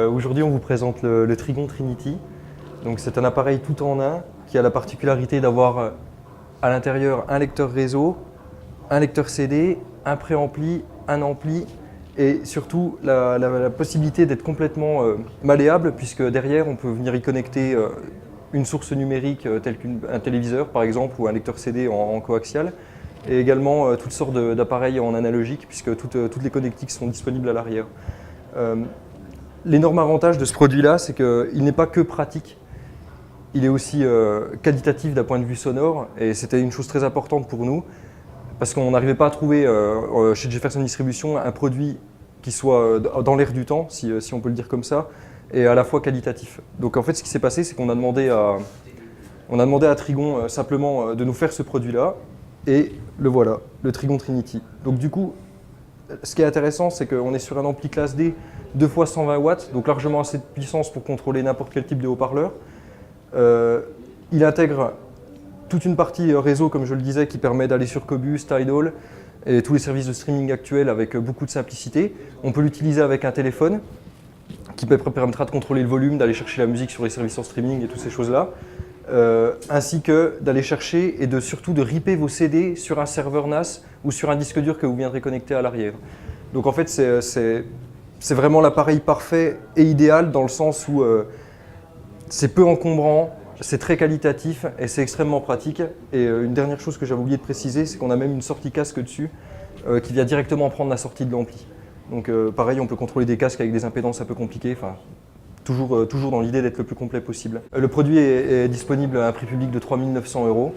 Aujourd'hui, on vous présente le Trigon Trinity. Donc, c'est un appareil tout en un qui a la particularité d'avoir à l'intérieur un lecteur réseau, un lecteur CD, un préampli, un ampli et surtout la possibilité d'être complètement malléable puisque derrière, on peut venir y connecter une source numérique telle qu'un téléviseur par exemple ou un lecteur CD en coaxial et également toutes sortes d'appareils en analogique puisque toutes les connectiques sont disponibles à l'arrière. L'énorme avantage de ce produit-là, c'est qu'il n'est pas que pratique, il est aussi qualitatif d'un point de vue sonore et c'était une chose très importante pour nous parce qu'on n'arrivait pas à trouver chez Jefferson Distribution un produit qui soit dans l'air du temps, si on peut le dire comme ça, et à la fois qualitatif. Donc en fait, ce qui s'est passé, c'est qu'on a demandé à Trigon simplement de nous faire ce produit-là et le voilà, le Trigon Trinity. Donc du coup, ce qui est intéressant, c'est qu'on est sur un ampli classe D 2 fois 120 watts, donc largement assez de puissance pour contrôler n'importe quel type de haut-parleur. Il intègre toute une partie réseau, comme je le disais, qui permet d'aller sur Qobuz, Tidal et tous les services de streaming actuels avec beaucoup de simplicité. On peut l'utiliser avec un téléphone qui permettra de contrôler le volume, d'aller chercher la musique sur les services en streaming et toutes ces choses-là. Ainsi que d'aller chercher et surtout de ripper vos CD sur un serveur NAS ou sur un disque dur que vous viendrez connecter à l'arrière. Donc en fait, c'est vraiment l'appareil parfait et idéal dans le sens où c'est peu encombrant, c'est très qualitatif et c'est extrêmement pratique. Et une dernière chose que j'avais oublié de préciser, c'est qu'on a même une sortie casque dessus qui vient directement prendre la sortie de l'ampli. Donc pareil, on peut contrôler des casques avec des impédances un peu compliquées. Toujours dans l'idée d'être le plus complet possible. Le produit est disponible à un prix public de 3 900 €.